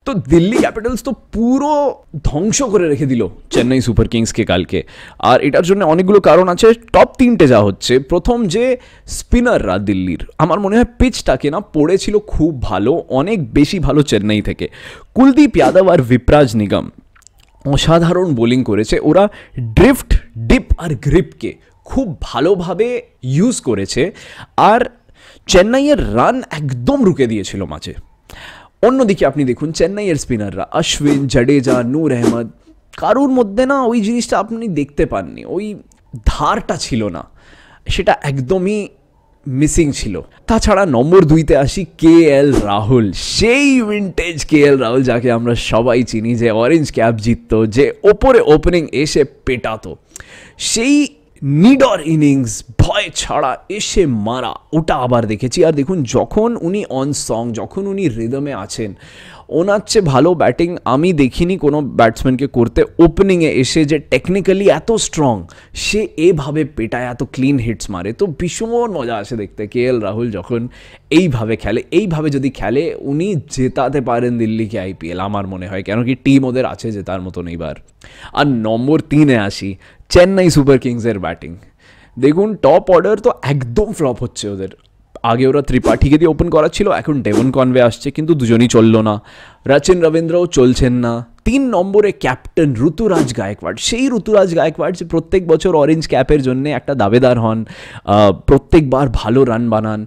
তো দিল্লি ক্যাপিটালস তো পুরো ধ্বংস করে রেখে দিল চেন্নাই সুপার কিংসকে কালকে। আর এটার জন্য অনেকগুলো কারণ আছে। টপ 3টে যা হচ্ছে, প্রথম যে স্পিনাররা দিল্লির, আমার মনে হয় পিচটাকে না পড়েছিল খুব ভালো, অনেক বেশি ভালো চেন্নাই থেকে। কুলদীপ যাদব আর বিপ্রাজ নিগম অসাধারণ বোলিং করেছে। ওরা ড্রিফট, ডিপ আর গ্রিপকে খুব ভালোভাবে ইউজ করেছে, আর চেন্নাইয়ের রান একদম রুকে দিয়েছিল মাঝে। অন্যদিকে আপনি দেখুন চেন্নাইয়ের স্পিনাররা অশ্বিন, জাডেজা, নূর আহমদ, কারোর মধ্যে না ওই জিনিসটা আপনি দেখতে পাননি, ওই ধারটা ছিল না, সেটা একদমই মিসিং ছিল। তাছাড়া নম্বর 2তে আসি KL রাহুল, সেই উইন্টেজ KL রাহুল যাকে আমরা সবাই চিনি, যে অরেঞ্জ ক্যাপ জিততো, যে ওপরে ওপেনিং এসে পেটাতো, সেই নিডর ইনিংস ভয় ছাড়া এসে মারা, ওটা আবার দেখেছি। আর দেখুন যখন উনি অন সং, যখন উনি রিদমে আছেন, ওনার চেয়ে ভালো ব্যাটিং আমি দেখিনি কোনো ব্যাটসম্যানকে করতে। ওপেনিংয়ে এসে যে টেকনিক্যালি এত স্ট্রং, সে এভাবে পেটায়, এত ক্লিন হিটস মারে, তো ভীষণ মজা আসে দেখতে KL রাহুল যখন এইভাবে খেলে। এইভাবে যদি খেলে উনি জেতাতে পারেন দিল্লিকে IPL আমার মনে হয়, কেন কি টিম ওদের আছে জেতার মতন এইবার। আর নম্বর 3-এ আসি চেন্নাই সুপার কিংসের ব্যাটিং। দেখুন টপ অর্ডার তো একদম ফ্লপ হচ্ছে ওদের। আগে ওরা ত্রিপাঠীকে দিয়ে ওপেন করা ছিল, এখন ডেভন কনওয়ে আসছে, কিন্তু দুজনই চললো না। রচিন রবীন্দ্রও চলছেন না। 3 নম্বরে ক্যাপ্টেন ঋতুরাজ গায়কোয়াড়, সেই ঋতুরাজ গায়কোয়াড় যে প্রত্যেক বছর অরেঞ্জ ক্যাপের জন্য একটা দাবেদার হন, প্রত্যেকবার ভালো রান বানান।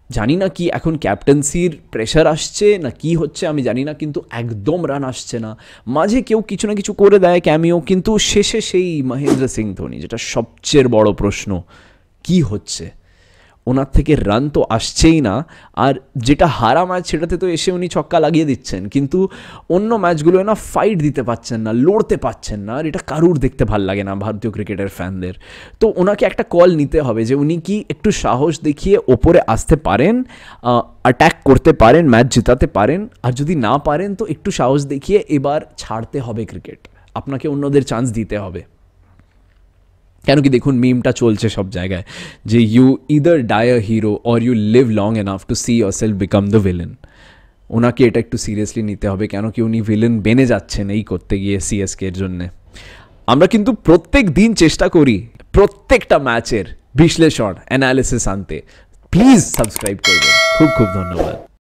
জানি না কি এখন ক্যাপ্টেন্সির প্রেশার আসছে না কি হচ্ছে আমি জানি না, কিন্তু একদম রান আসছে না। মাঝে কেউ কিছু না কিছু করে দেয় ক্যামিও, কিন্তু শেষে সেই মহেন্দ্র সিং ধোনি, যেটা সবচেয়ে বড় প্রশ্ন, কি হচ্ছে ওনার থেকে রান তো আসছেই না। আর যেটা হারা ম্যাচ সেটাতে তো এসে উনি ছক্কা লাগিয়ে দিচ্ছেন, কিন্তু অন্য ম্যাচগুলো না ফাইট দিতে পারছেন না, লড়তে পারছেন না, আর এটা কারুর দেখতে ভাল লাগে না ভারতীয় ক্রিকেটের ফ্যানদের। তো ওনাকে একটা কল নিতে হবে যে উনি কি একটু সাহস দেখিয়ে ওপরে আসতে পারেন, অ্যাটাক করতে পারেন, ম্যাচ জেতাতে পারেন, আর যদি না পারেন তো একটু সাহস দেখিয়ে এবার ছাড়তে হবে ক্রিকেট, আপনাকে অন্যদের চান্স দিতে হবে। কেন কি দেখুন মিমটা চলছে সব জায়গায় যে you either die a hero or you live long enough to see yourself become the villain. ওনাকে এটা একটু সিরিয়াসলি নিতে হবে, কেন কি উনি ভিলেন বেনে যাচ্ছেন এই করতে গিয়ে CSK-এর জন্যে। আমরা কিন্তু প্রত্যেক দিন চেষ্টা করি প্রত্যেকটা ম্যাচের বিশ্লেষণ, অ্যানালিসিস আনতে। প্লিজ সাবস্ক্রাইব করবেন। খুব খুব ধন্যবাদ।